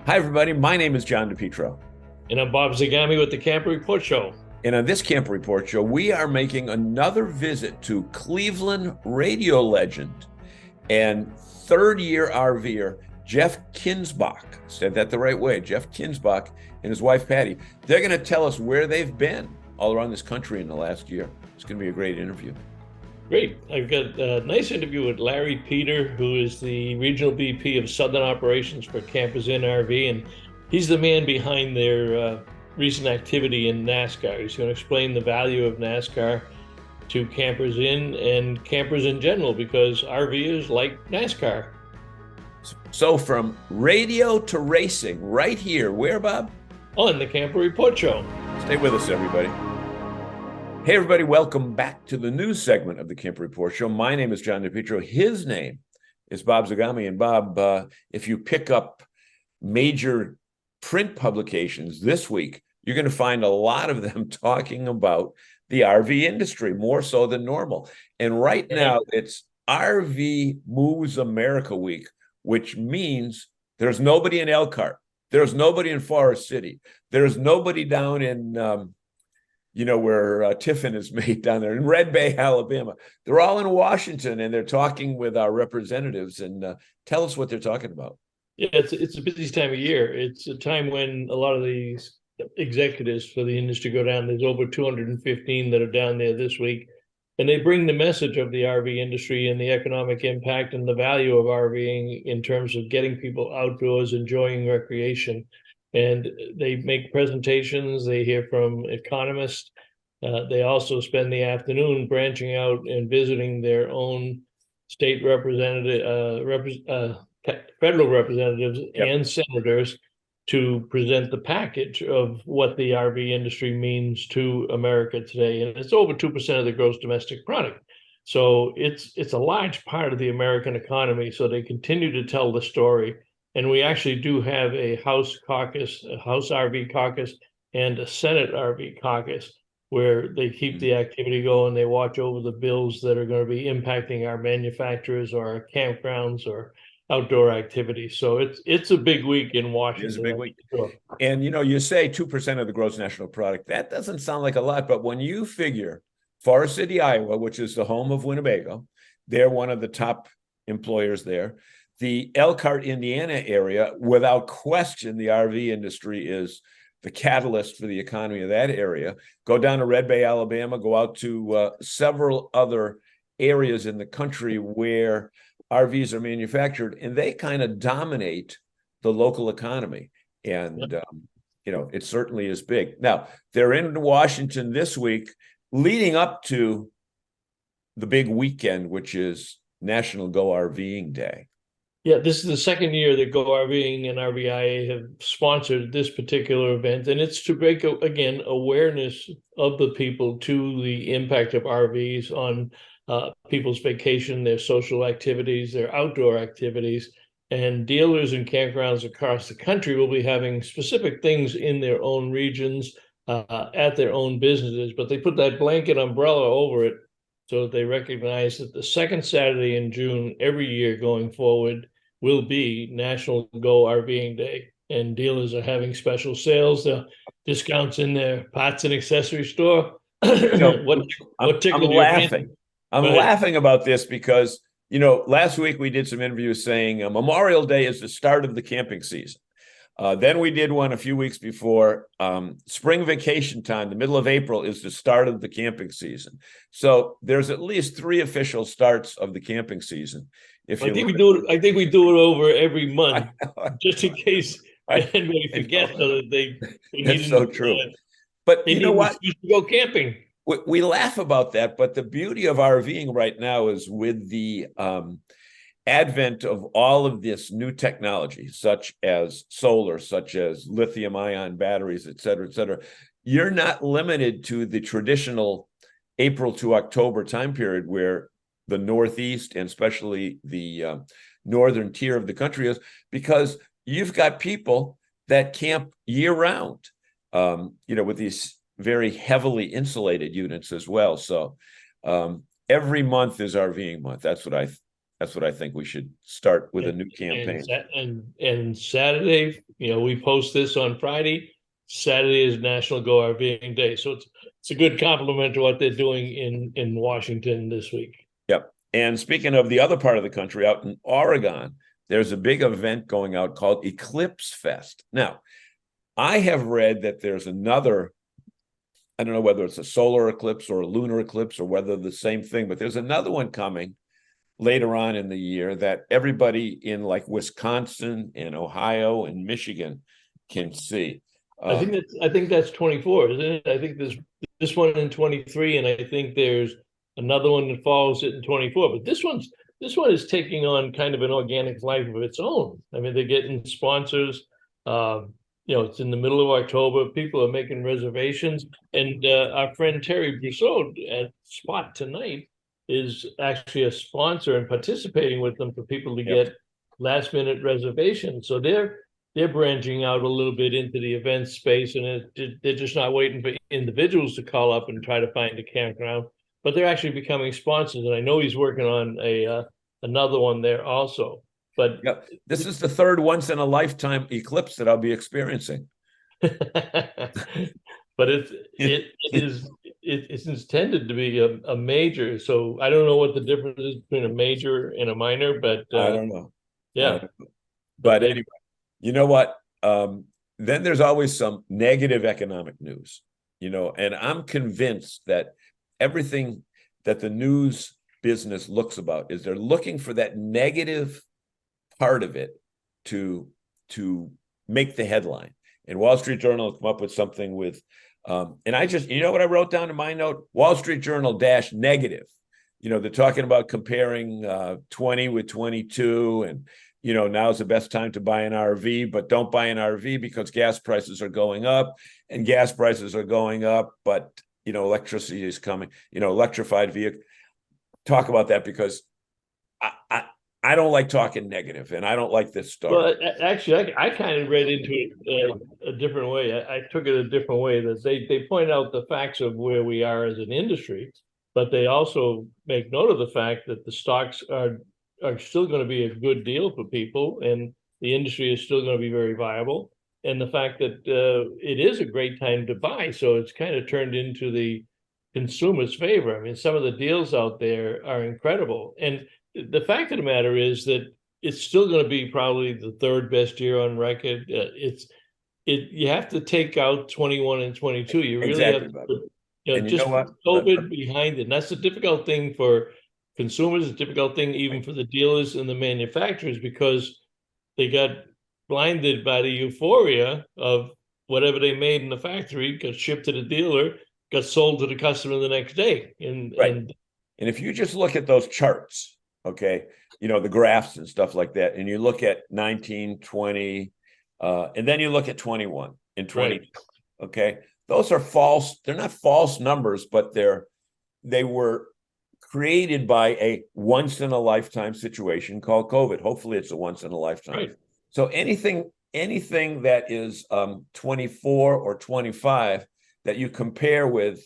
Hi, everybody. My name is John DePietro. And I'm Bob Zagami with the Camper Report Show. And on this Camp Report Show, we are making another visit to Cleveland radio legend and third-year RVer Jeff Kinsbach. Said that the right way. Jeff Kinsbach and his wife, Patty. They're going to tell us where they've been all around this country in the last year. It's going to be a great interview. Great. I've got a nice interview with Larry Peter, who is the Regional VP of Southern Operations for Campers Inn RV, and he's the man behind their recent activity in NASCAR. He's going to explain the value of NASCAR to campers in and campers in general, because RVers like NASCAR. So from radio to racing, right here. Where, Bob? On the Camper Report Show. Stay with us, everybody. Hey, everybody, welcome back to the news segment of the Camp Report Show. My name is John DePietro. His name is Bob Zagami. And Bob, if you pick up major print publications this week, you're going to find a lot of them talking about the RV industry, more so than normal. And right now, it's RV Moves America Week, which means there's nobody in Elkhart. There's nobody in Forest City. There's nobody down in where Tiffin is made down there in Red Bay, Alabama. They're all in Washington, and they're talking with our representatives. And tell us what they're talking about. Yeah, it's a busy time of year. It's a time when a lot of these executives for the industry go down. There's over 215 that are down there this week. And they bring the message of the RV industry and the economic impact and the value of RVing in terms of getting people outdoors, enjoying recreation. And they make presentations. They hear from economists. They also spend the afternoon branching out and visiting their own state federal representatives and senators to present the package of what the RV industry means to America today. And it's over 2% of the gross domestic product. So it's a large part of the American economy. So they continue to tell the story. And we actually do have a House caucus, a House RV caucus, and a Senate RV caucus, where they keep the activity going. They watch over the bills that are going to be impacting our manufacturers or our campgrounds or outdoor activities. So it's a big week in Washington. It's a big week. Sure. And you say 2% of the gross national product. That doesn't sound like a lot, but when you figure Forest City, Iowa, which is the home of Winnebago, they're one of the top employers there. The Elkhart, Indiana area, without question, the RV industry is the catalyst for the economy of that area. Go down to Red Bay, Alabama, go out to several other areas in the country where RVs are manufactured, and they kind of dominate the local economy. And, it certainly is big. Now, they're in Washington this week, leading up to the big weekend, which is National Go RVing Day. Yeah, this is the second year that Go RVing and RVIA have sponsored this particular event, and it's to bring, again, awareness of the people to the impact of RVs on people's vacation, their social activities, their outdoor activities. And dealers and campgrounds across the country will be having specific things in their own regions, at their own businesses, but they put that blanket umbrella over it so they recognize that the second Saturday in June every year going forward will be National Go RVing Day, and dealers are having special sales, discounts in their parts and accessory store. What tickled your fancy? I'm laughing about this because, last week we did some interviews saying Memorial Day is the start of the camping season. Then we did one a few weeks before. Spring vacation time, the middle of April, is the start of the camping season. So there's at least 3 official starts of the camping season. I think we do it over every month, just in case anybody forgets that they That's so true. But you know what? To go camping. We laugh about that, but the beauty of RVing right now is with the advent of all of this new technology, such as solar, such as lithium-ion batteries, et cetera, you're not limited to the traditional April to October time period where the Northeast and especially the northern tier of the country is, because you've got people that camp year-round, with these very heavily insulated units as well. So every month is RVing month. That's what I That's what I think we should start with a new campaign. And Saturday, we post this on Friday. Saturday is National Go RVing Day, so it's a good compliment to what they're doing in Washington this week. Yep. And speaking of the other part of the country, out in Oregon, there's a big event going out called Eclipse Fest. Now, I have read that there's another, I don't know whether it's a solar eclipse or a lunar eclipse or whether the same thing, but there's another one coming later on in the year that everybody in like Wisconsin and Ohio and Michigan can see. I think that's 24, isn't it? I think there's this one in 23, and I think there's another one that follows it in 24. But this one is taking on kind of an organic life of its own. I mean, they're getting sponsors. It's in the middle of October. People are making reservations, and our friend Terry Brousseau at Spot Tonight is actually a sponsor and participating with them for people to get last minute reservations. So they're branching out a little bit into the event space, and they're just not waiting for individuals to call up and try to find a campground, but they're actually becoming sponsors. And I know he's working on another one there also. But this is the third once in a lifetime eclipse that I'll be experiencing. But it's intended to be a major. So I don't know what the difference is between a major and a minor, but I don't know. Yeah. But anyway, you know what? Then there's always some negative economic news, and I'm convinced that everything that the news business looks about is they're looking for that negative part of it to make the headline. And Wall Street Journal has come up with something with, and I just, what I wrote down in my note? Wall Street Journal - negative. They're talking about comparing 20 with 22, and now's the best time to buy an RV, but don't buy an RV because gas prices are going up, and gas prices are going up, but electricity is coming. Electrified vehicle. Talk about that because I don't like talking negative, and I don't like this story. Well, actually, I kind of read into it a different way. I took it a different way. That they point out the facts of where we are as an industry, but they also make note of the fact that the stocks are still going to be a good deal for people, and the industry is still going to be very viable. And the fact that it is a great time to buy, so it's kind of turned into the consumer's favor. I mean, some of the deals out there are incredible, and the fact of the matter is that it's still going to be probably the third best year on record. You have to take out 21 and 22. You really have to put, just COVID behind it. And that's a difficult thing for consumers, a difficult thing even for the dealers and the manufacturers, because they got blinded by the euphoria of whatever they made in the factory got shipped to the dealer, got sold to the customer the next day. And if you just look at those charts, okay, the graphs and stuff like that, and you look at 19, 20, and then you look at 21 and 20, right. Okay, those are false. They're not false numbers, but they were created by a once in a lifetime situation called COVID. Hopefully it's a once in a lifetime. Right. So anything that is 24 or 25 that you compare with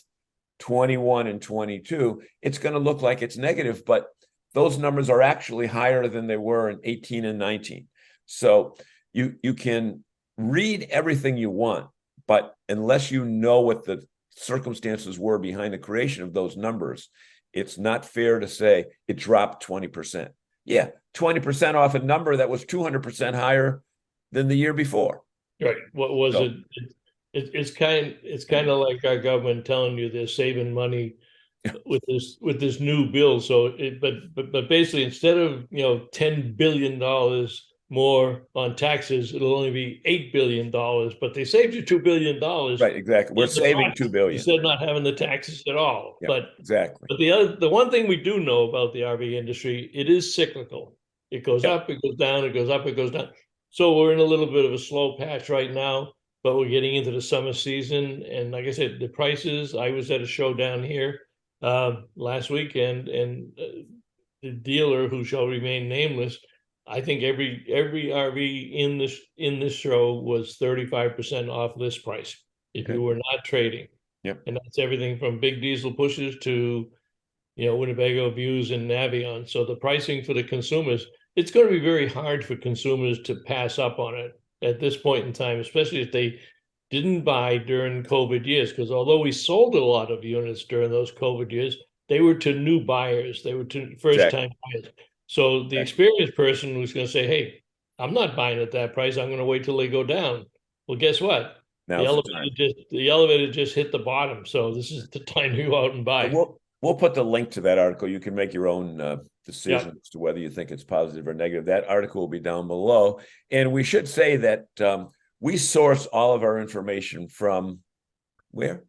21 and 22, it's going to look like it's negative, but those numbers are actually higher than they were in 18 and 19. So you can read everything you want, but unless you know what the circumstances were behind the creation of those numbers, it's not fair to say it dropped 20%. Yeah, 20% off a number that was 200% higher than the year before. Right. What was it? It's kind of like our government telling you they're saving money with this new bill. So but basically, instead of $10 billion more on taxes, it'll only be $8 billion, but they saved you $2 billion. Right, exactly. We're saving $2 billion instead of not having the taxes at all. Yeah, but exactly. But the one thing we do know about the RV industry, it is cyclical. It goes up, it goes down, it goes up, it goes down. So we're in a little bit of a slow patch right now, but we're getting into the summer season. And like I said, the prices, I was at a show down here last weekend, and the dealer, who shall remain nameless, I think every RV in this show was 35% off list price if you were not trading. Yep. And that's everything from big diesel pushers to Winnebago, Views, and Navion. So the pricing for the consumers, it's going to be very hard for consumers to pass up on it at this point in time, especially if they didn't buy during COVID years. Because although we sold a lot of units during those COVID years, they were to new buyers. They were to first-time buyers. So the experienced person was going to say, hey, I'm not buying at that price. I'm going to wait till they go down. Well, guess what? The elevator just hit the bottom. So this is the time to go out and buy. We'll put the link to that article. You can make your own decision as to whether you think it's positive or negative. That article will be down below. And we should say that we source all of our information from where?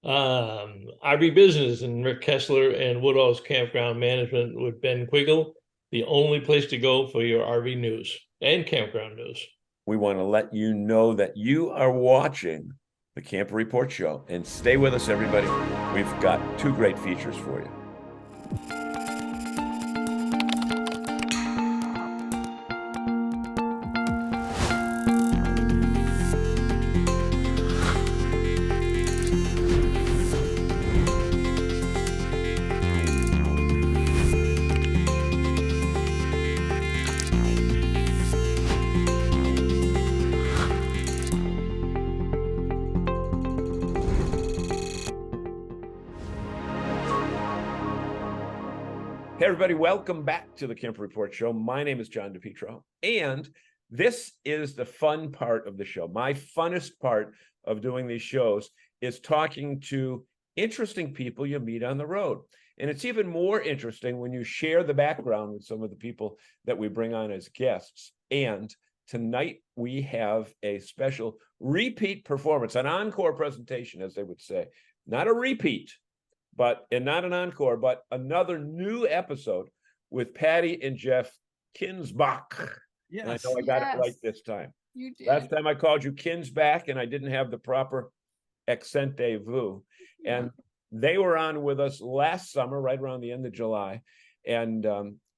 RV Business and Rick Kessler and Woodall's Campground Management with Ben Quiggle, the only place to go for your RV news and campground news. We want to let you know that you are watching the Camper Report Show, and stay with us, everybody. We've got 2 great features for you. Hey, everybody, welcome back to the Camper Report Show. My name is John DePietro, and this is the fun part of the show. My funnest part of doing these shows is talking to interesting people you meet on the road. And it's even more interesting when you share the background with some of the people that we bring on as guests. And tonight we have a special repeat performance, an encore presentation, as they would say. Not a repeat, and not an encore, but another new episode with Patty and Jeff Kinsbach. Yes. And I know I got it right this time. You did. Last time I called you Kinsbach, and I didn't have the proper accent de vous. Yeah. And they were on with us last summer, right around the end of July. And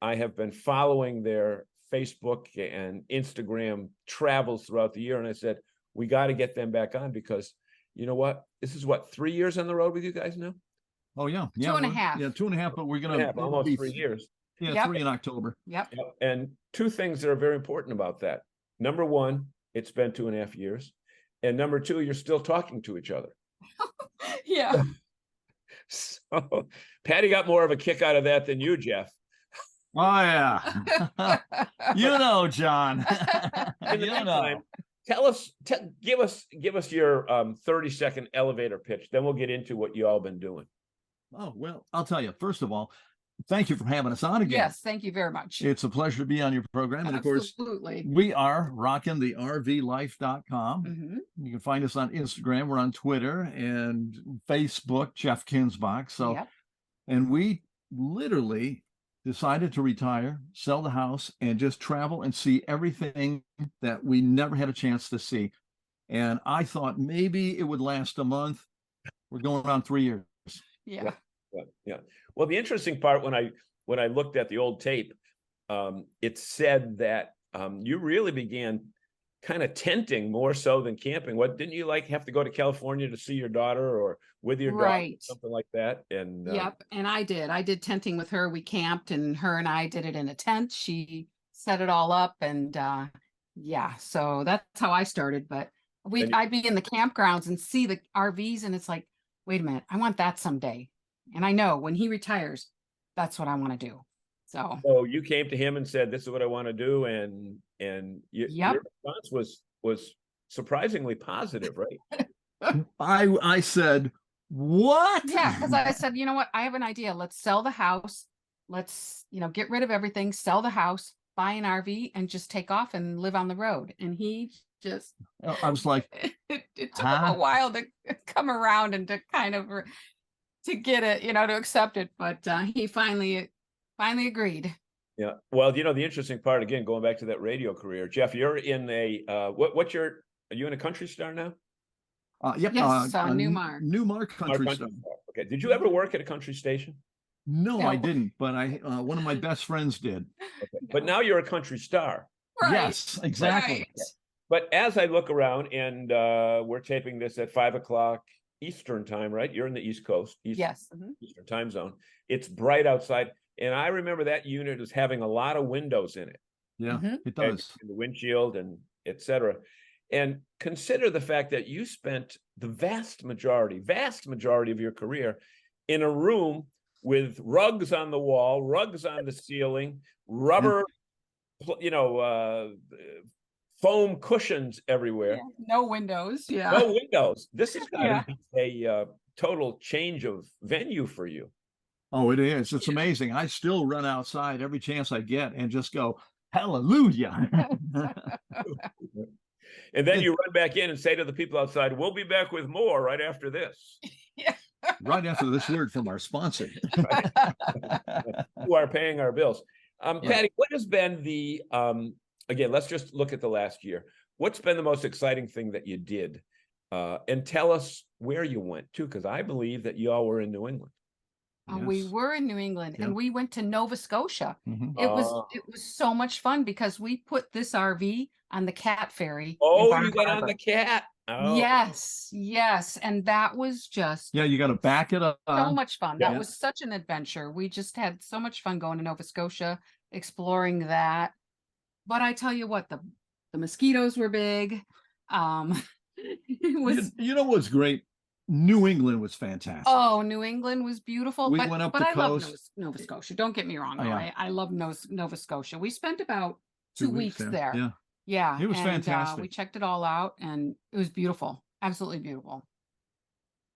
I have been following their Facebook and Instagram travels throughout the year. And I said, we got to get them back on because you know what? This is 3 years on the road with you guys now? Oh, yeah. 2.5. Yeah, 2.5, but we're going to almost 3 years. Yeah, 3 in October. Yep. And 2 things that are very important about that. Number 1, it's been 2.5 years. And number 2, you're still talking to each other. Yeah. So Patty got more of a kick out of that than you, Jeff. Oh, yeah. John. In the meantime, give us your 30-second elevator pitch. Then we'll get into what you all been doing. Oh, well, I'll tell you, first of all, thank you for having us on again. Yes, thank you very much. It's a pleasure to be on your program. And of course, we are rocking the RVlife.com. Mm-hmm. You can find us on Instagram. We're on Twitter and Facebook, Jeff Kinsbach. So, and we literally decided to retire, sell the house, and just travel and see everything that we never had a chance to see. And I thought maybe it would last a month. We're going on 3 years. Yeah. Well, the interesting part when I looked at the old tape, it said that you really began kind of tenting more so than camping. What didn't you have to go to California to see your daughter or with your daughter, something like that? And yep, and I did tenting with her. We camped, and her and I did it in a tent. She set it all up, and so that's how I started. But I'd be in the campgrounds and see the RVs, and it's like, wait a minute, I want that someday. And I know when he retires, that's what I want to do. So you came to him and said, this is what I want to do. And your response was surprisingly positive, right? I said, what? Yeah, because I said, you know what? I have an idea. Let's sell the house. Let's, get rid of everything, sell the house, buy an RV, and just take off and live on the road. And he just, I was like, it took him a while to come around and to kind of to get it, to accept it. But he finally agreed. Yeah. Well, the interesting part, again, going back to that radio career, Jeff, you're in are you in a country star now? Yep. Yes, Newmar. Newmar Country Star. Okay. Did you ever work at a country station? No, I didn't, but one of my best friends did. Okay. But now you're a country star. Right. Yes, exactly. Right. But as I look around, and we're taping this at 5:00 Eastern time, right? You're in the East Coast, Yes. Eastern time zone. It's bright outside. And I remember that unit is having a lot of windows in it. Yeah, Mhm. it does. In the windshield and et cetera. And consider the fact that you spent the vast majority of your career in a room with rugs on the wall, rugs on the ceiling, rubber, foam cushions everywhere. Yeah. No windows. Yeah. No windows. This has got Yeah. to be a total change of venue for you. Oh, it is. It's amazing. I still run outside every chance I get and just go, hallelujah. And then you run back in and say to the people outside, we'll be back with more right after this. Right after this word from our sponsor. Who are paying our bills. Yeah. Patty, what has been the, again, let's just look at the last year. What's been the most exciting thing that you did? And tell us where you went to, because I believe that you all were in New England. We Yes. were in New England Yeah. and we went to Nova Scotia. Mhm. It was so much fun because we put this RV on the cat ferry. in Oh, Bar you got on Harbor. the cat. Oh. Yes. And that was just Yeah, you got to back it up. so much fun. Yeah. That was such an adventure. We just had so much fun going to Nova Scotia, exploring that. But I tell you what, the mosquitoes were big. It was You know what's great? New England was fantastic. Oh, New England was beautiful. We but went up but the I love coast. Nova Scotia. Don't get me wrong. Oh, though. yeah. I love Nova Scotia. We spent about 2 weeks there. Yeah. Yeah. It was and, fantastic. we checked it all out and it was beautiful. Absolutely beautiful.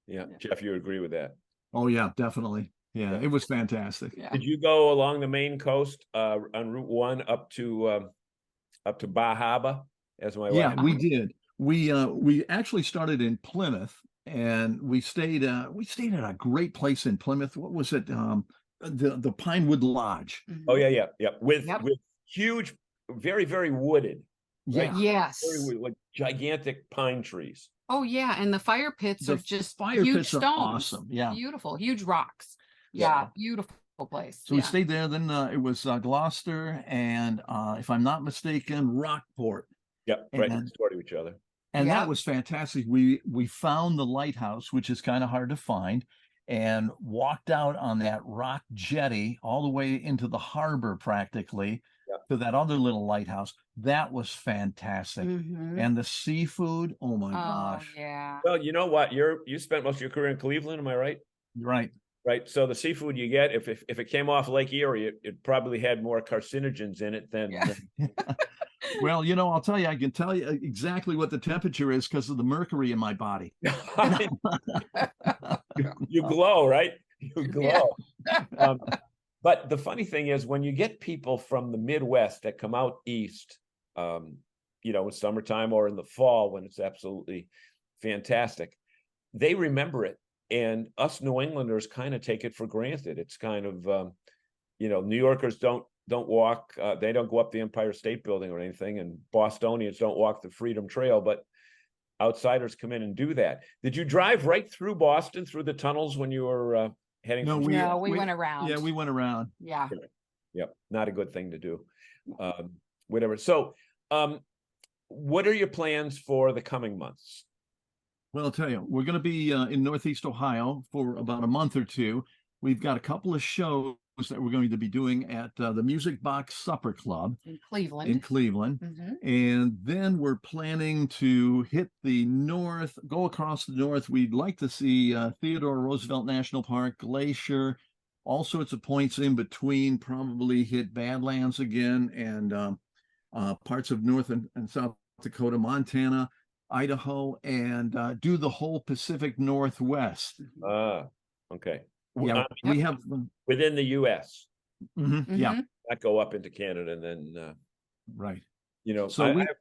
Yeah. Jeff, you agree with that? Oh, yeah, definitely. Yeah, it was fantastic. Yeah. Did you go along the Maine coast on Route 1 up to Bar Harbor, as my Yeah, wife? we did. We actually started in Plymouth and we stayed at a great place in Plymouth. What was it? The Pinewood Lodge. Oh yeah. With Yep. huge, very, very wooded. Right? Yeah. Yes. Very wood, like gigantic pine trees. Oh yeah. And the fire pits The are just fire huge pits are stones. awesome. Yeah. Beautiful. Huge rocks. Yeah. Yeah. Beautiful place. So we Yeah. stayed there. Then it was Gloucester and if I'm not mistaken, Rockport. Yep, right And- next door to each other. And Yeah. that was fantastic. We found the lighthouse, which is kind of hard to find, and walked out on that rock jetty all the way into the harbor practically to that other little lighthouse. That was fantastic. Mhm. And the seafood, oh my Oh gosh. yeah. Well, you know what? You spent most of your career in Cleveland, am I right? Right. Right. So the seafood you get, if it came off Lake Erie, it probably had more carcinogens in it than. Yeah. Well, I'll tell you, I can tell you exactly what the temperature is because of the mercury in my body. You glow, right? You glow. Yeah. But the funny thing is, when you get people from the Midwest that come out east, in summertime or in the fall when it's absolutely fantastic, they remember it. And us New Englanders kind of take it for granted. It's kind of, New Yorkers don't walk, they don't go up the Empire State Building or anything, and Bostonians don't walk the Freedom Trail, but outsiders come in and do that. Did you drive right through Boston, through the tunnels when you were heading? No, from- No, we went around. Yeah, we went around. Yeah. Yep, not a good thing to do. Whatever. So, what are your plans for the coming months? Well, I'll tell you, we're going to be in Northeast Ohio for about a month or two. We've got a couple of shows that we're going to be doing at the Music Box Supper Club In Cleveland. in Cleveland. Mhm. And then we're planning to hit the north, go across the north. We'd like to see Theodore Roosevelt National Park, Glacier, all sorts of points in between, probably hit Badlands again, and parts of North and South Dakota, Montana, Idaho, and do the whole Pacific Northwest. Okay. Yeah, we have. Within the U.S., Yeah, Mhm. not go up into Canada and then, right. so we- I have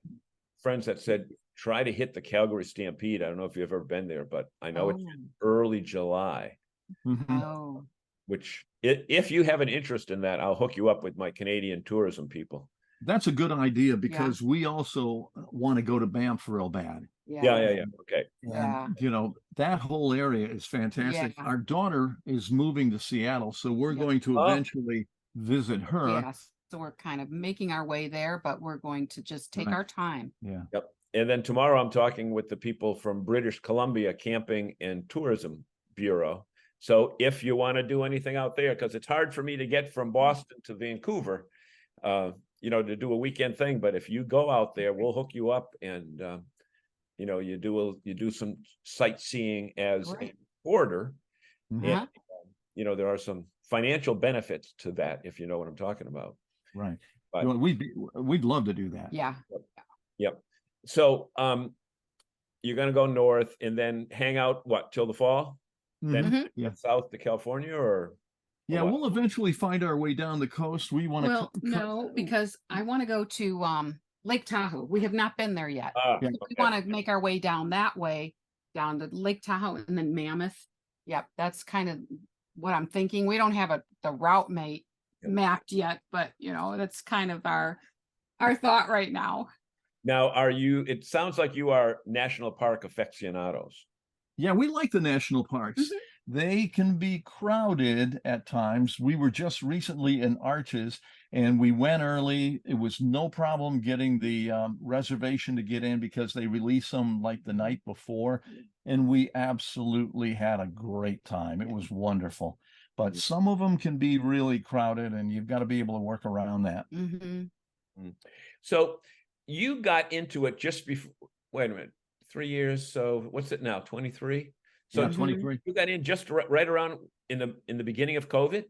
friends that said, try to hit the Calgary Stampede. I don't know if you've ever been there, but I know it's in early July, Mhm. Oh. which if you have an interest in that, I'll hook you up with my Canadian tourism people. That's a good idea because we also want to go to Banff real bad. Yeah. Okay. Yeah. And, that whole area is fantastic. Yeah. Our daughter is moving to Seattle, so we're Yeah. going to Oh. eventually visit her. Yes. So we're kind of making our way there, but we're going to just take Right. our time. Yeah. Yep. And then tomorrow I'm talking with the people from British Columbia Camping and Tourism Bureau. So if you want to do anything out there, because it's hard for me to get from Boston to Vancouver, to do a weekend thing. But if you go out there, we'll hook you up, and you do some sightseeing as a porter. Uh-huh. And there are some financial benefits to that, if you know what I'm talking about. Right. But Well, we'd love to do that. Yeah. Yep. So you're going to go north and then hang out till the fall, then Mhm. Yeah. south to California, or Yeah, what? we'll eventually find our way down the coast. We want to. Well, no, because I want to go to Lake Tahoe. We have not been there yet. Ah, Yeah. We okay. want to make our way down that way, down to Lake Tahoe and then Mammoth. Yep, that's kind of what I'm thinking. We don't have the route mapped yet, but that's kind of our thought right now. Now, it sounds like you are national park aficionados. Yeah, we like the national parks. Mhm. They can be crowded at times. We were just recently in Arches and we went early. It was no problem getting the reservation to get in because they release them like the night before. And we absolutely had a great time. It was wonderful. But some of them can be really crowded and you've got to be able to work around that. Mm-hmm. So you got into it just before, wait a minute, 3 years. So what's it now? 23? So Yeah, 23. you got in just right around in the beginning of COVID?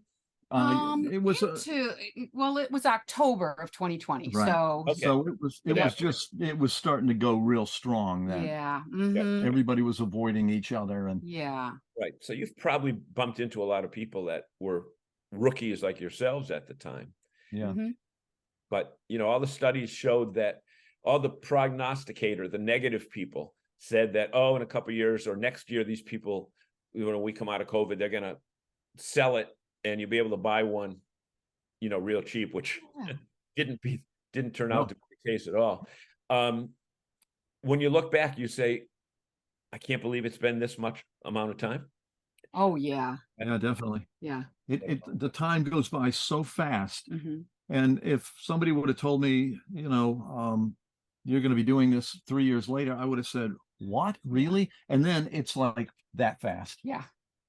It was it was October of 2020. Right. So Okay. So it was starting to go real strong then. yeah. Mhm. Everybody was avoiding each other and Yeah. Right. So you've probably bumped into a lot of people that were rookies like yourselves at the time. yeah. Mhm. But all the studies showed that all the the negative people said that, in a couple of years or next year, these people, when we come out of COVID, they're going to sell it and you'll be able to buy one, real cheap, which Yeah. didn't turn No. out to be the case at all. When you look back, you say, I can't believe it's been this much amount of time. Oh yeah. Yeah, definitely. Yeah. The time goes by so fast. Mhm. And if somebody would have told me, you're going to be doing this 3 years later, I would have said, what, really? And then it's like that fast. Yeah.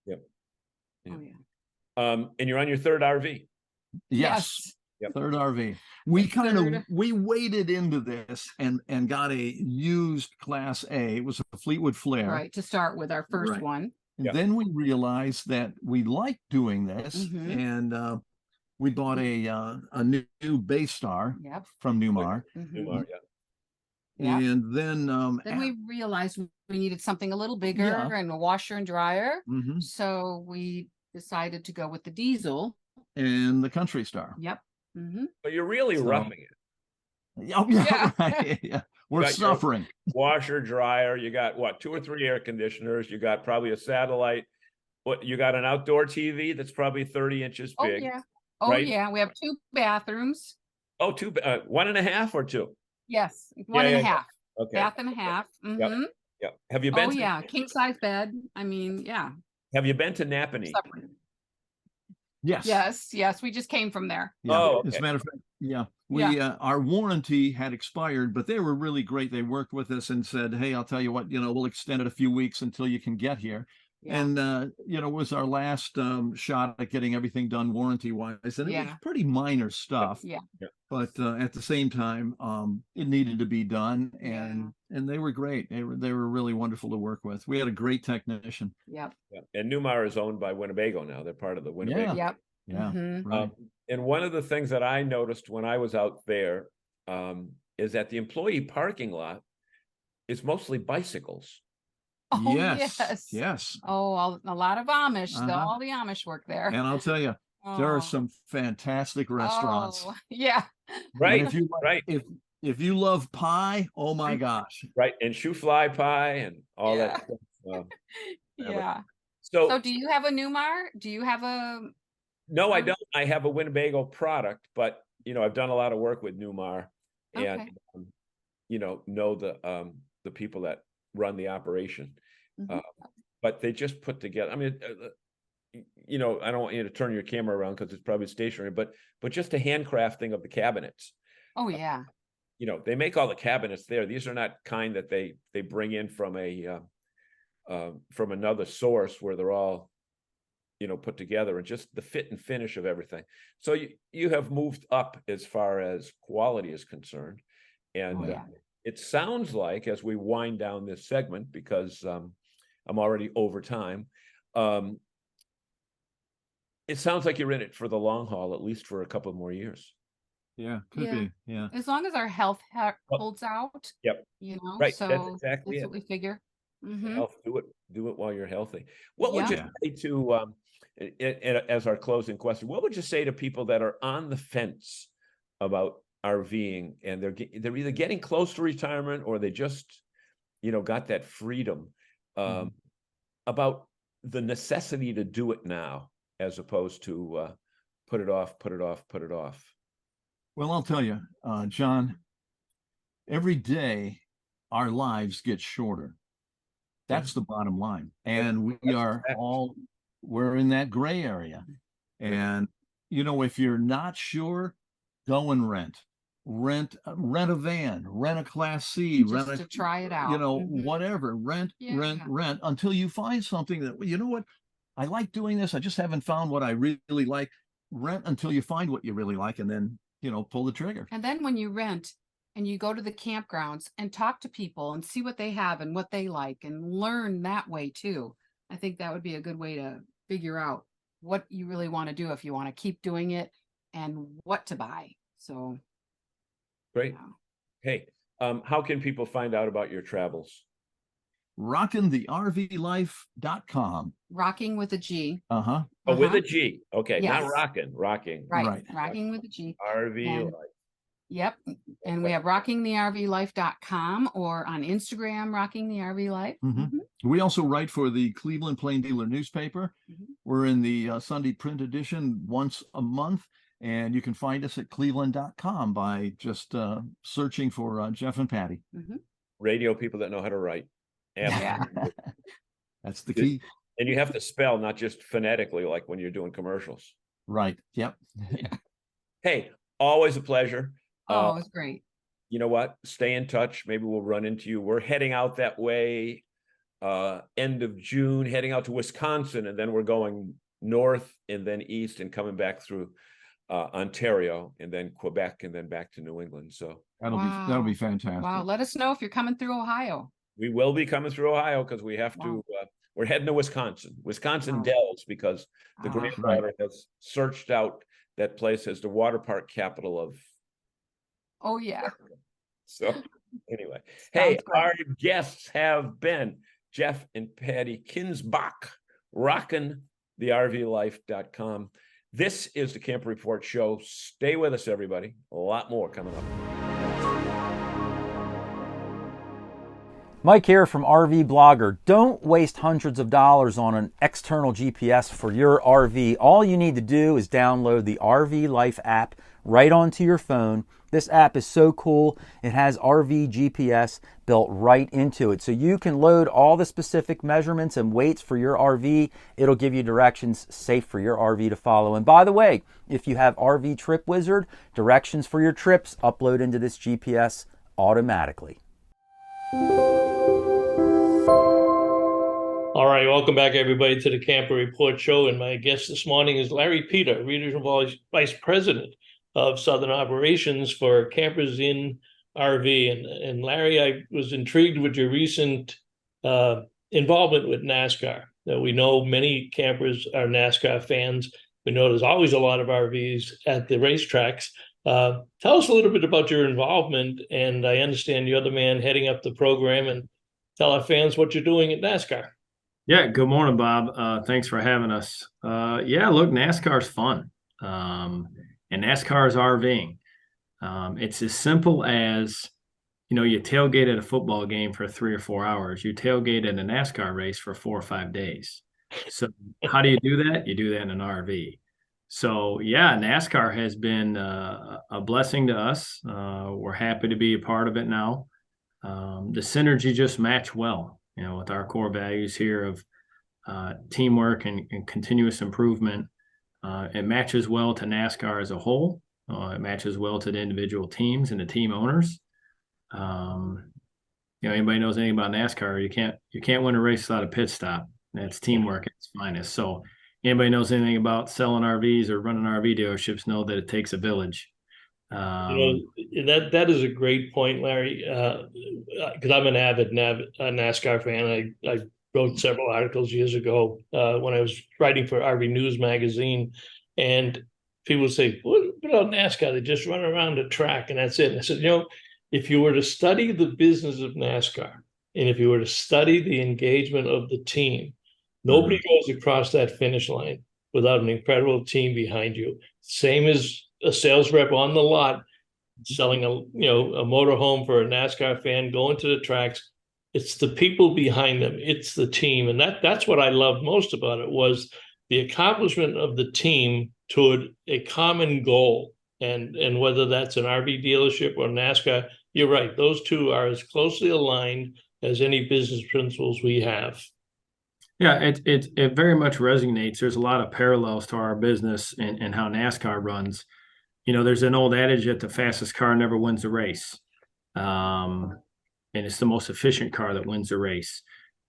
Yep. Yeah. Oh yeah. And you're on your third RV. Yes. Yep. Third RV. We Third. we waded into this and got a used Class A. It was a Fleetwood Flare. Right. To start with our first Right. one. And Yep. then we realized that we liked doing this, Mhm. and we bought a new Baystar Yep. from Newmar. Mhm. Newmar, yeah. Yeah. And then Then we realized we needed something a little bigger Yeah. and a washer and dryer. Mhm. So we decided to go with the diesel. and the Country Star. Yep. Mm-hmm. But you're really So- roughing it. Oh, yeah, Yeah. right. Yeah. We're Got your- suffering. Washer, dryer, you got what, 2 or 3 air conditioners, you got probably a satellite. What, you got an outdoor TV that's probably 30 inches Oh big. yeah. Oh right? yeah. We have 2 bathrooms. Oh, 1.5 or 2? Yes. One and a yeah. half. Okay. Bath and a half. Mm-hmm. Yeah. Have you been Oh to, yeah. King size bed. I mean, yeah. have you been to Napanee? Separate. Yes. Yes. Yes. We just came from there. Yeah. Oh, As a okay. matter of fact, yeah. We our warranty had expired, but they were really great. They worked with us and said, "Hey, I'll tell you what, we'll extend it a few weeks until you can get here." Yeah. And it was our last shot at getting everything done warranty wise, and it was Yeah. pretty minor stuff. Yeah. But at the same time, it needed to be done, and they were great. They were really wonderful to work with. We had a great technician. Yep. Yeah. And Newmar is owned by Winnebago now. They're part of the Winnebago. Yep. Yeah, Mhm. right. And one of the things that I noticed when I was out there is that the employee parking lot is mostly bicycles. Oh Yes, yes. Oh, a lot of Amish. Uh-huh. All the Amish work there. And I'll tell you, there Oh. are some fantastic restaurants. Oh, yeah. Right. And if you Right. if you love pie, oh my gosh. Right. And shoe fly pie and all Yeah. that stuff. Yeah. So So do you have a Newmar? Do you have a no, I don't. I have a Winnebago product, but I've done a lot of work with Newmar and Okay. know the people that run the operation. Mhm. But they just put together, I mean, I don't want you to turn your camera around because it's probably stationary, but just a handcrafting of the cabinets. Oh yeah. they make all the cabinets there. These are not kind that they bring in from from another source where they're all, put together, and just the fit and finish of everything. So you have moved up as far as quality is concerned. And Oh, yeah. it sounds like, as we wind down this segment, because I'm already over time, it sounds like you're in it for the long haul, at least for a couple more years. Yeah, could Yeah. be. Yeah. As long as our health Well, holds out, Yep. so Right. That's that's exactly it. what we figure. Mm-hmm. Health, do it while you're healthy. What would you Yeah. say to as our closing question, what would you say to people that are on the fence about RVing, and they're either getting close to retirement, or they just got that freedom, about the necessity to do it now, as opposed to put it off. Well, I'll tell you, John, every day our lives get shorter. That's the bottom line. And we're in that gray area. And, if you're not sure, go and rent a van, rent a Class C, Just to try it out. whatever, rent until you find something that, what, I like doing this. I just haven't found what I really like. Rent until you find what you really like, and then, pull the trigger. And then when you rent and you go to the campgrounds and talk to people and see what they have and what they like, and learn that way too. I think that would be a good way to figure out what you really want to do, if you want to keep doing it, and what to buy. So Great. Hey, how can people find out about your travels? RockingTheRVLife.com. Rocking with a G. Uh-huh. Oh, with a G. Okay, not Yes. rocking. Right. Rocking with a G. RV And- Life. Yep. And we have rockingthervlife.com, or on Instagram, Rocking the RV Life. Mhm. We also write for the Cleveland Plain Dealer newspaper. We're in the Sunday print edition once a month, and you can find us at cleveland.com by just searching for Jeff and Patty. Radio people that know how to write. Yeah. That's the key. And you have to spell, not just phonetically, like when you're doing commercials. Right. Yep. Hey, always a pleasure. Oh, it's great. You know what? Stay in touch. Maybe we'll run into you. We're heading out that way end of June, heading out to Wisconsin, and then we're going north and then east and coming back through Ontario, and then Quebec, and then back to New England. So That'll be fantastic. Wow. Let us know if you're coming through Ohio. we will be coming through Ohio, because we have to. We're heading to Wisconsin Wow. Dells, because the Ah. granddaughter has searched out that place as the water park capital of. Oh, yeah. So anyway, hey, Sounds good. our guests have been Jeff and Patty Kinsbach, rockingthervlife.com. This is the Camper Report Show. Stay with us, everybody. A lot more coming up. Mike here from RV Blogger. Don't waste hundreds of dollars on an external GPS for your RV. All you need to do is download the RV Life app right onto your phone. This app is so cool. It has RV GPS built right into it. So you can load all the specific measurements and weights for your RV. It'll give you directions safe for your RV to follow. And by the way, if you have RV Trip Wizard, directions for your trips upload into this GPS automatically. All right, welcome back, everybody, to the Camper Report Show. And my guest this morning is Larry Peter, Regional Vice President of Southern Operations for Campers in RV. And Larry, I was intrigued with your recent involvement with NASCAR. We know many campers are NASCAR fans. We know there's always a lot of RVs at the racetracks. Tell us a little bit about your involvement. And I understand you're the man heading up the program. And tell our fans what you're doing at NASCAR. Yeah, good morning, Bob. Thanks for having us. Yeah, look, NASCAR's fun. And NASCAR is RVing. It's as simple as, you tailgate at a football game for 3 or 4 hours. You tailgate at a NASCAR race for 4 or 5 days. So how do you do that? You do that in an RV. So yeah, NASCAR has been a blessing to us. We're happy to be a part of it now. The synergy just match well, with our core values here of teamwork and continuous improvement. It matches well to NASCAR as a whole. It matches well to the individual teams and the team owners. Anybody knows anything about NASCAR, you can't win a race without a pit stop. That's teamwork at its finest. So anybody knows anything about selling RVs or running RV dealerships know that it takes a village. That is a great point, Larry. Because I'm an avid NASCAR fan. I wrote several articles years ago when I was writing for RV News magazine, and people would say, "What about NASCAR? They just run around the track and that's it." And I said, if you were to study the business of NASCAR, and if you were to study the engagement of the team, nobody goes across that finish line without an incredible team behind you. Same as a sales rep on the lot selling a motorhome for a NASCAR fan going to the tracks. It's the people behind them. It's the team. And that's what I loved most about it, was the accomplishment of the team toward a common goal. And whether that's an RV dealership or NASCAR, you're right. Those two are as closely aligned as any business principles we have. Yeah, it very much resonates. There's a lot of parallels to our business and how NASCAR runs. There's an old adage that the fastest car never wins the race. And it's the most efficient car that wins the race.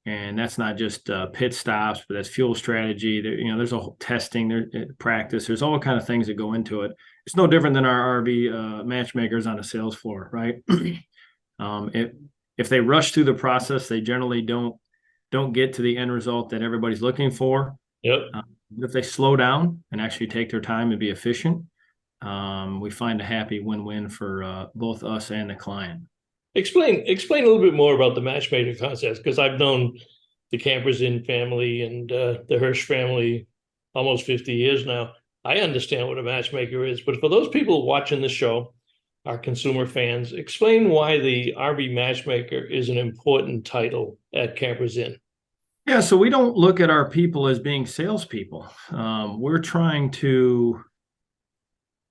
And that's not just pit stops, but that's fuel strategy. There's a whole testing, practice. There's all kind of things that go into it. It's no different than our RV matchmakers on a sales floor, right? If they rush through the process, they generally don't get to the end result that everybody's looking for. Yep. If they slow down and actually take their time and be efficient, we find a happy win-win for both us and the client. Explain a little bit more about the matchmaker concept, because I've known the Campers Inn family and the Hirsch family almost 50 years now. I understand what a matchmaker is, but for those people watching the show, our consumer fans, explain why the RV matchmaker is an important title at Campers Inn. Yeah, so we don't look at our people as being salespeople. We're trying to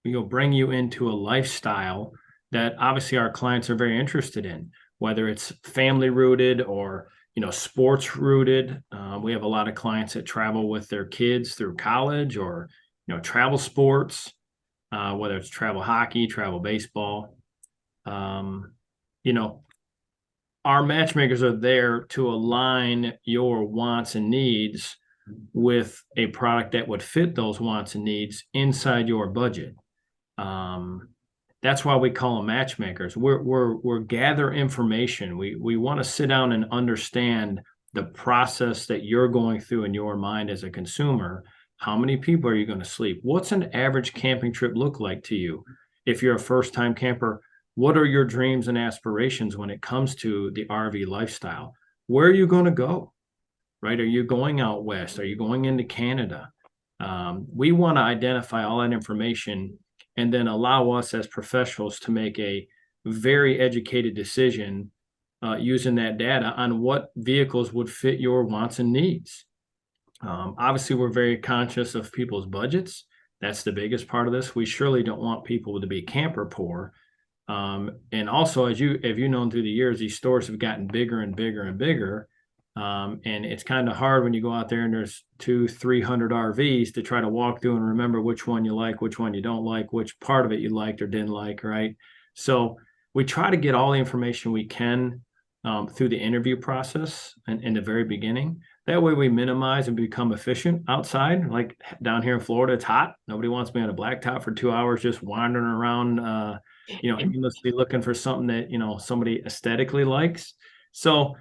bring you into a lifestyle that obviously our clients are very interested in, whether it's family rooted or sports rooted. We have a lot of clients that travel with their kids through college or travel sports, whether it's travel hockey, travel baseball. Our matchmakers are there to align your wants and needs with a product that would fit those wants and needs inside your budget. That's why we call them matchmakers. We're gather information. We want to sit down and understand the process that you're going through in your mind as a consumer. How many people are you going to sleep? What's an average camping trip look like to you? If you're a first-time camper, what are your dreams and aspirations when it comes to the RV lifestyle? Where are you going to go? Right? Are you going out west? Are you going into Canada? We want to identify all that information and then allow us as professionals to make a very educated decision using that data on what vehicles would fit your wants and needs. Obviously, we're very conscious of people's budgets. That's the biggest part of this. We surely don't want people to be camper poor. And also, as you've known through the years, these stores have gotten bigger and bigger and bigger. And it's kind of hard when you go out there and there's 200-300 RVs to try to walk through and remember which one you like, which one you don't like, which part of it you liked or didn't like, right? So we try to get all the information we can through the interview process and in the very beginning. That way we minimize and become efficient outside. Like down here in Florida, it's hot. Nobody wants me on a blacktop for 2 hours just wandering around, aimlessly looking for something that, somebody aesthetically likes. So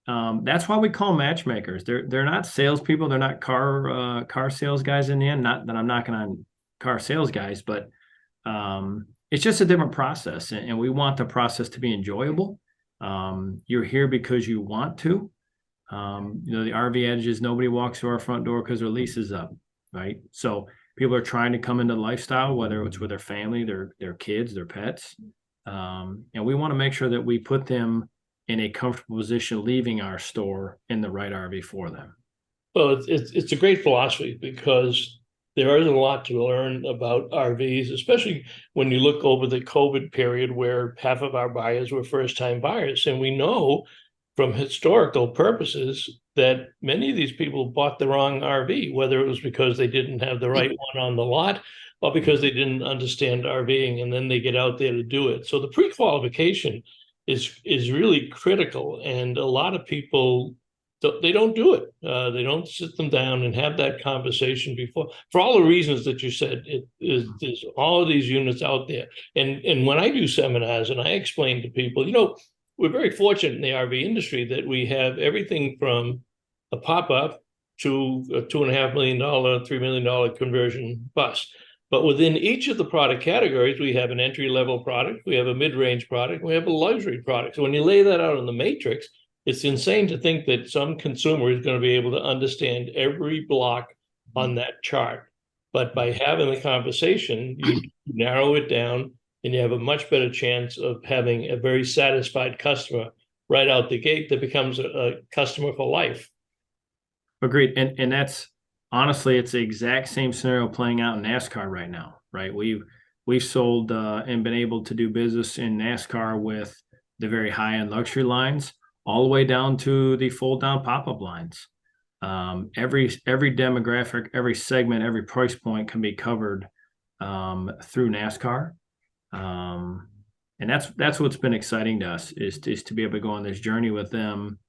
that's why we call matchmakers. They're not salespeople. They're not car sales guys in the end. Not that I'm knocking on car sales guys, but it's just a different process. And we want the process to be enjoyable. You're here because you want to. The RV adage is nobody walks through our front door because their lease is up, right? So people are trying to come into the lifestyle, whether it's with their family, their kids, their pets. And we want to make sure that we put them in a comfortable position leaving our store in the right RV for them. Well, it's a great philosophy because there is a lot to learn about RVs, especially when you look over the COVID period where half of our buyers were first-time buyers. And we know from historical purposes that many of these people bought the wrong RV, whether it was because they didn't have the right one on the lot or because they didn't understand RVing, and then they get out there to do it. So the pre-qualification is really critical, and a lot of people they don't do it. They don't sit them down and have that conversation before, for all the reasons that you said. There's all of these units out there, and when I do seminars and I explain to people, we're very fortunate in the RV industry that we have everything from a pop-up to a $2.5 million, $3 million conversion bus. But within each of the product categories, we have an entry-level product, we have a mid-range product, we have a luxury product. So when you lay that out on the matrix, it's insane to think that some consumer is going to be able to understand every block on that chart. But by having the conversation, you narrow it down, and you have a much better chance of having a very satisfied customer right out the gate that becomes a customer for life. Agreed. And that's honestly, it's the exact same scenario playing out in NASCAR right now, right? We've sold and been able to do business in NASCAR with the very high-end luxury lines, all the way down to the fold-down pop-up lines. Every demographic, every segment, every price point can be covered through NASCAR. And that's what's been exciting to us is to be able to go on this journey with them.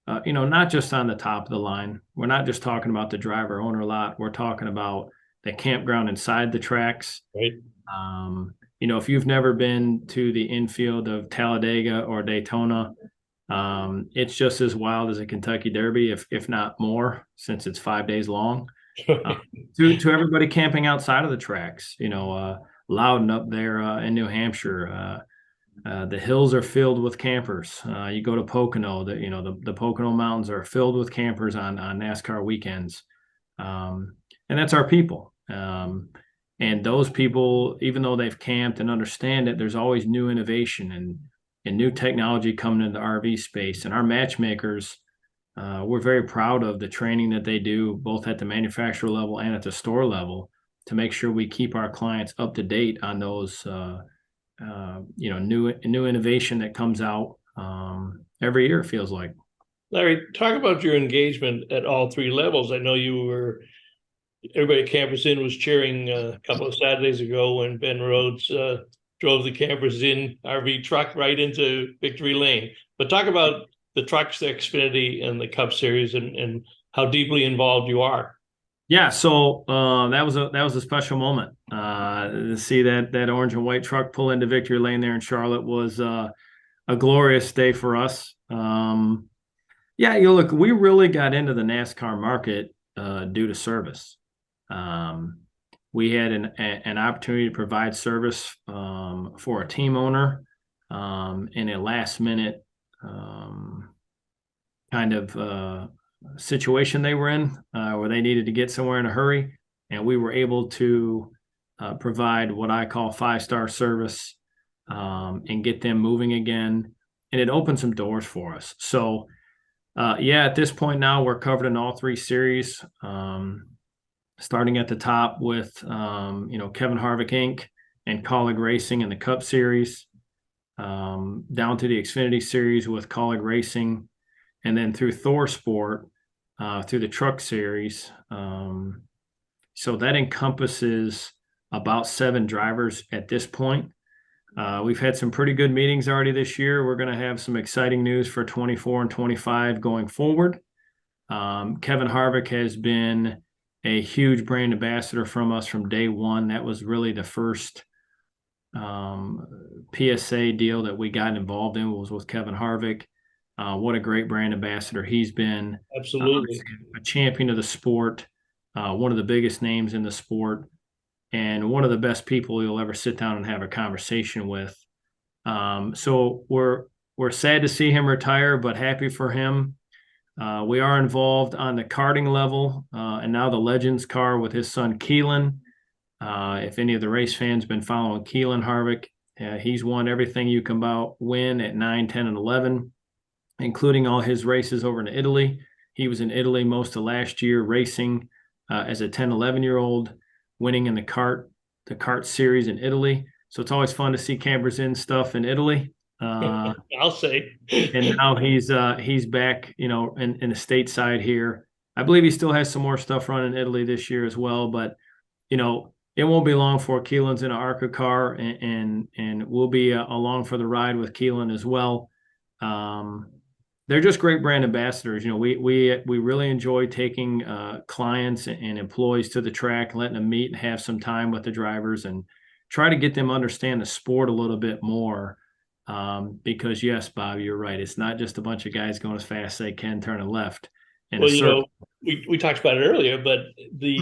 Not just on the top of the line. We're not just talking about the driver owner lot. We're talking about the campground inside the tracks. Right. If you've never been to the infield of Talladega or Daytona, it's just as wild as a Kentucky Derby, if not more, since it's 5 days long. To everybody camping outside of the tracks, Loudon up there in New Hampshire. The hills are filled with campers. You go to Pocono, the Pocono Mountains are filled with campers on NASCAR weekends. And that's our people. And those people, even though they've camped and understand it, there's always new innovation and new technology coming into the RV space. And our matchmakers, we're very proud of the training that they do, both at the manufacturer level and at the store level, to make sure we keep our clients up to date on those new innovation that comes out every year, it feels like. Larry, talk about your engagement at all three levels. I know everybody at Campers Inn was cheering a couple of Saturdays ago when Ben Rhodes drove the Campers Inn RV truck right into Victory Lane. But talk about the trucks, the Xfinity and the Cup Series, and how deeply involved you are. Yeah, so that was a special moment. To see that orange and white truck pull into Victory Lane there in Charlotte was a glorious day for us. Look, we really got into the NASCAR market due to service. We had an opportunity to provide service for a team owner in a last minute kind of situation they were in where they needed to get somewhere in a hurry, and we were able to provide what I call 5-star service and get them moving again, and it opened some doors for us. So at this point now we're covered in all three series, starting at the top with Kevin Harvick Inc. and Colleague Racing in the Cup Series, down to the Xfinity Series with Colleague Racing, and then through Thor Sport, through the Truck Series. So that encompasses about 7 drivers at this point. We've had some pretty good meetings already this year. We're going to have some exciting news for 24 and 25 going forward. Kevin Harvick has been a huge brand ambassador from us from day one. That was really the first PSA deal that we got involved in, was with Kevin Harvick. What a great brand ambassador he's been. Absolutely. A champion of the sport, one of the biggest names in the sport, and one of the best people you'll ever sit down and have a conversation with. So we're sad to see him retire, but happy for him. We are involved on the karting level, and now the Legends car with his son Keelan. If any of the race fans been following Keelan Harvick, he's won everything you can win at 9, 10, and 11, including all his races over in Italy. He was in Italy most of last year racing as a 10, 11-year-old, winning in the kart series in Italy. So it's always fun to see Campers Inn stuff in Italy. I'll say. And now he's back, in the stateside here. I believe he still has some more stuff running in Italy this year as well. But, it it won't be long before Keelan's in an ARCA car, and we'll be along for the ride with Keelan as well. They're just great brand ambassadors. You know, we really enjoy taking clients and employees to the track, letting them meet and have some time with the drivers, and try to get them to understand the sport a little bit more. Because yes, Bob, you're right. It's not just a bunch of guys going as fast as they can, turning left. Well, you know, we talked about it earlier, but the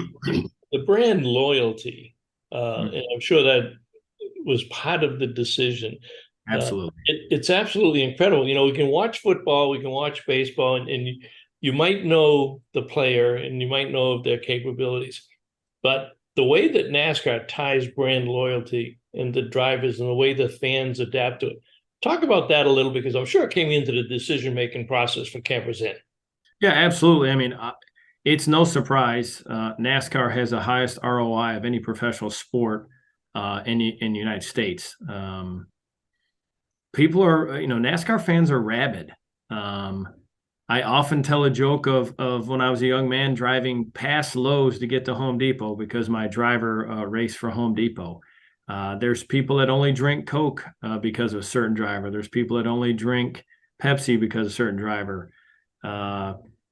brand loyalty, and I'm sure that was part of the decision. Absolutely. It's absolutely incredible. You know, we can watch football, we can watch baseball, and you might know the player and you might know of their capabilities. But the way that NASCAR ties brand loyalty and the drivers and the way the fans adapt to it, talk about that a little, because I'm sure it came into the decision-making process for Campers Inn. Yeah, absolutely. I mean, it's no surprise. NASCAR has the highest ROI of any professional sport in the United States. People are, you know, NASCAR fans are rabid. I often tell a joke of when I was a young man driving past Lowe's to get to Home Depot because my driver raced for Home Depot. There's people that only drink Coke because of a certain driver. There's people that only drink Pepsi because of a certain driver.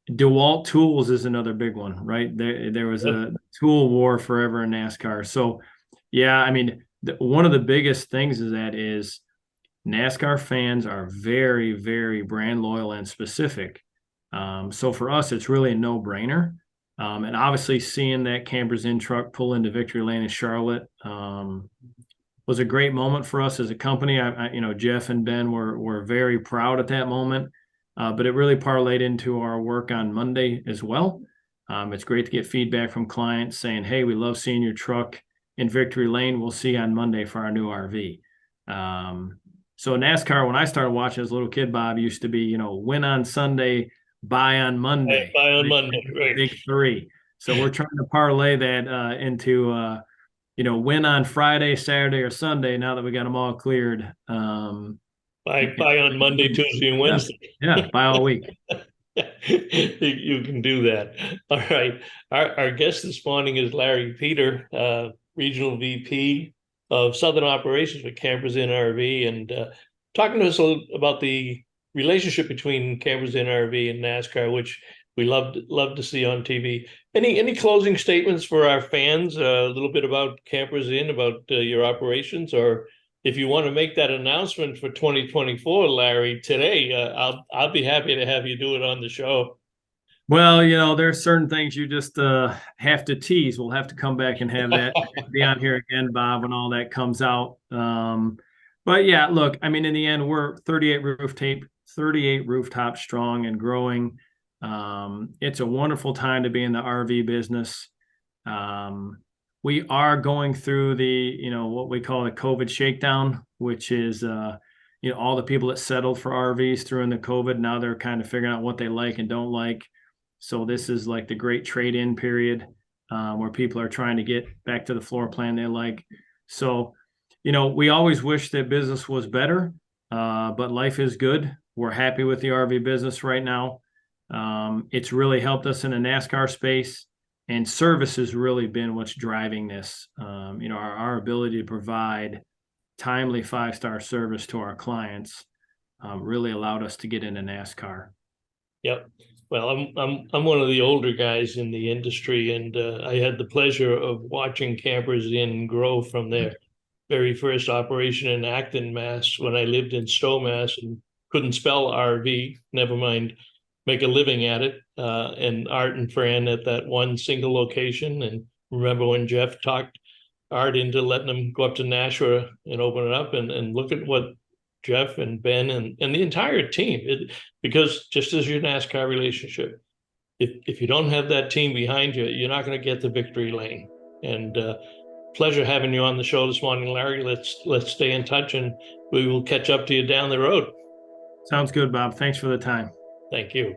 DeWalt Tools is another big one, right? There was a tool war forever in NASCAR. So, yeah, I mean, one of the biggest things is NASCAR fans are very, very brand loyal and specific. So for us, it's really a no-brainer. And obviously seeing that Campers Inn truck pull into Victory Lane in Charlotte was a great moment for us as a company. You know, Jeff and Ben were very proud at that moment, but it really parlayed into our work on Monday as well. It's great to get feedback from clients saying, hey, we love seeing your truck in Victory Lane. We'll see you on Monday for our new RV. So NASCAR, when I started watching as a little kid, Bob, used to be, you know, win on Sunday, buy on Monday. Buy on Monday, right. Big three. So we're trying to parlay that into, you know, win on Friday, Saturday, or Sunday now that we got them all cleared. Buy on Monday, Tuesday, and Wednesday. Yeah, buy all week. You can do that. All right. Our guest this morning is Larry Peter, Regional VP of Southern Operations for Campers Inn RV, and talking to us a little about the relationship between Campers Inn RV and NASCAR, which we love to see on TV. Any closing statements for our fans? A little bit about Campers Inn, about your operations, or if you want to make that announcement for 2024, Larry, today, I'll be happy to have you do it on the show. Well, you know, there's certain things you just have to tease. We'll have to come back and have that be on here again, Bob, when all that comes out. But yeah, look, I mean, in the end, we're 38 rooftops strong and growing. It's a wonderful time to be in the RV business. We are going through the, you know, what we call the COVID shakedown, which is, you know, all the people that settled for RVs during the COVID, now they're kind of figuring out what they like and don't like. So this is like the great trade-in period where people are trying to get back to the floor plan they like. So, you know, we always wish that business was better, but life is good. We're happy with the RV business right now. It's really helped us in the NASCAR space, and service has really been what's driving this. You know, our ability to provide timely 5-star service to our clients really allowed us to get into NASCAR. Yep. Well, I'm one of the older guys in the industry, and I had the pleasure of watching Campers Inn grow from their very first operation in Acton, Mass, when I lived in Stowe, Mass, and couldn't spell RV, never mind make a living at it. And Art and Fran at that one single location. And remember when Jeff talked Art into letting them go up to Nashua and open it up, and look at what Jeff and Ben and the entire team, because just as your NASCAR relationship, if you don't have that team behind you, you're not going to get the victory lane. And pleasure having you on the show this morning, Larry. Let's stay in touch, and we will catch up to you down the road. Sounds good, Bob. Thanks for the time. Thank you.